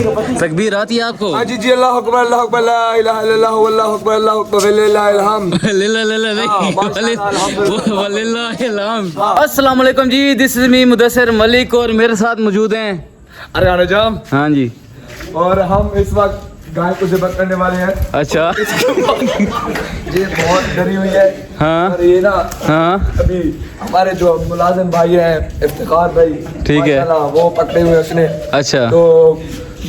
तकबीर आती है आपको? हाँ जी जी, अल्लाह अकबर अल्लाह अकबर, ला इलाहा इल्लल्लाह वल्लाहु अकबर अल्लाहु अकबर वलिल्लाहिल हम्द। अस्सलाम वालेकुम जी, this is me Mudassir Malik और मेरे साथ मौजूद हैं अरियाना जाम। हाँ जी। और हम इस वक्त गाय को ज़िब्ह करने वाले हैं। अच्छा। ये बहुत डरी हुई है। हाँ और ये ना हाँ अभी हमारे जो मुलाजिम भाई हैं इफ्तिखार भाई, ठीक है, माशाल्लाह, वो पकड़े हुए उसने। अच्छा तो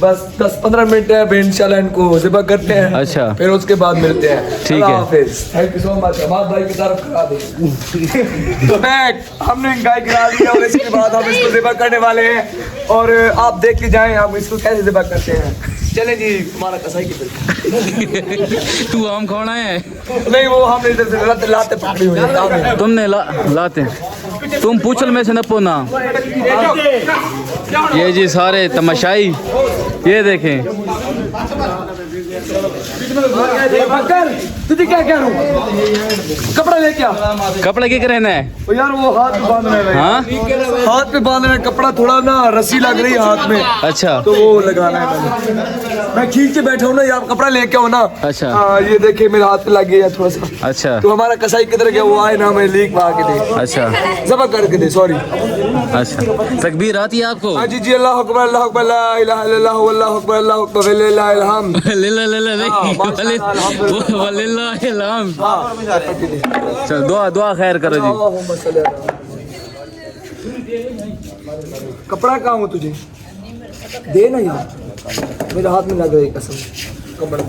बस 10-15 मिनट है, फिर इंशाल्लाह इनको ज़िब्ह करते हैं। अच्छा, फिर उसके बाद मिलते हैं। ठीक है, थैंक यू सो मच। हमारे भाई की तरफ करा दे। तो हमने गाय गिरा दी और इसके बाद हम इसको ज़िब्ह करने वाले हैं और आप देख के जाएं हम इसको कैसे ज़िब्ह करते हैं। चले जी, हमारा कसाई की तरफ। तू आम खाना है? नहीं, वो हमने इधर से लाते पकड़ी हुई है। तुमने लाते, तुम पूछल में से नपो ना। ये जी सारे तमाशाई, ये देखें। तुझे क्या कह रहा हूँ, कपड़ा लेके आ। कपड़ा क्या करना है यार? वो हाथ पे बांधना है। हाँ, हाथ पे बांधना है कपड़ा, थोड़ा ना रस्सी लग रही है हाथ में। अच्छा, तो वो लगाना है। मैं खींच के बैठा हूँ ना, आप कपड़ा लेके आओ ना। अच्छा, ये देखिए मेरे हाथ पे लग गया थोड़ा सा। अच्छा, तो हमारा कसाई किधर गया? वो आए ना, मैं लीक पा के दे। अच्छा, ज़िब्ह करके दे, सॉरी। अच्छा, तकबीर आती है आपको? हाँ जी जी, अल्लाह अकबर अल्लाह अकबर, ला इलाहा इल्लल्लाह वल्लाहु अकबर अल्लाहु अकबर वलिल्लाहिल हम्द। चल दुआ खैर करो जी। कपड़ा कहाँ हूँ तुझे दे ना यार, मेरे हाथ में लग रही कसम कपड़ा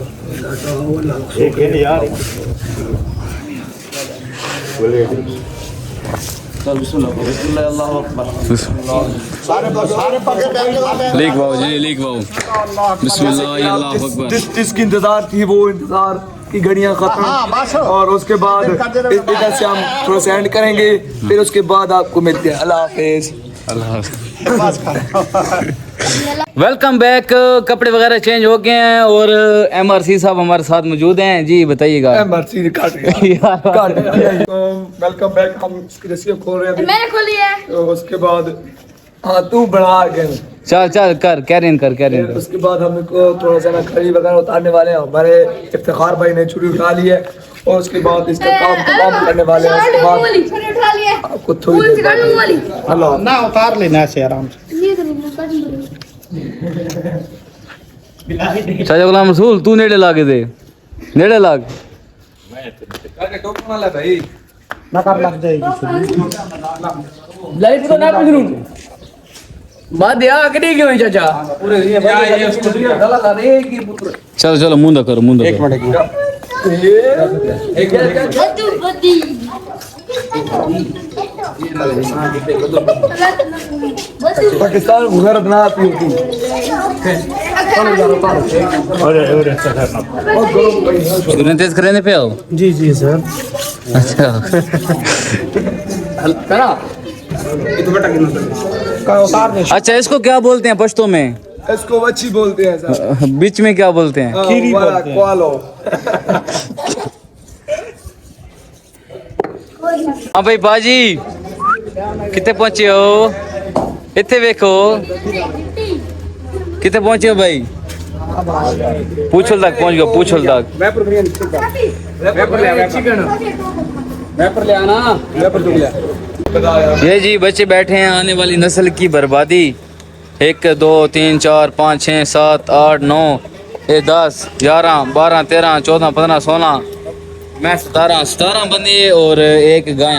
लीक बाबू जी, लीक बाबू। बिस्मिल्लाह, अल्लाहु अकबर। जिसकी इंतजार थी वो इंतजार की घड़ियां खत्म। और उसके बाद इधर से हम थोड़ा सा एंड करेंगे, फिर उसके बाद आपको मिलते हैं। अल्लाह हाफिज। Welcome back. कपड़े वगैरह चेंज हो गए हैं और MRC साहब हमारे साथ मौजूद हैं जी, बताइएगा। MRC काट वेलकम बैक। हम इसकी रस्सी खोल रहे हैं, मैंने खोली है। तो उसके बाद हाँ तू बढ़ा गए। चल कर कैरियन कर। उसके बाद हम थोड़ा सा ना खड़ी वगैरह उतारने वाले हैं। हमारे इफ्तिखार भाई ने छुरी उठा ली है और उसके बाद इसका काम तमाम करने वाले हैं। उसके बाद आपको थोड़ी देर ना उतार लेना से आराम से। शाह गुलाम रसूल, तू नेड़े लागे दे, नेड़े लाग। भाई ना कर लग जाएगी लाइट को ना पकड़ूं मां दे आकड़ी क्यों चाचा पूरे ये गला ला दे की पुत्र। चलो मुंदा करो, मुंदा एक मिनट पाकिस्तान गुजरत ना आती होती। तूने तेज करने पे आओ। जी जी सर। अच्छा, अच्छा, इसको क्या बोलते हैं पश्तो में? इसको वच्छी बोलते हैं सर। बीच में क्या बोलते हैं? खीरी बोलते हैं। क्वालो। हाँ भाई बाजी, कितने पहुंचे हो? इतने देखो कितने पहुंचे हो भाई? पूछल तक पहुंच गए, पूछल तक। ये जी बच्चे बैठे हैं, आने वाली नस्ल की बर्बादी। 1 2 3 4 5 6 7 8 9 10 11 12 13 14 15 16 मैं 17 बंदे और एक गाय।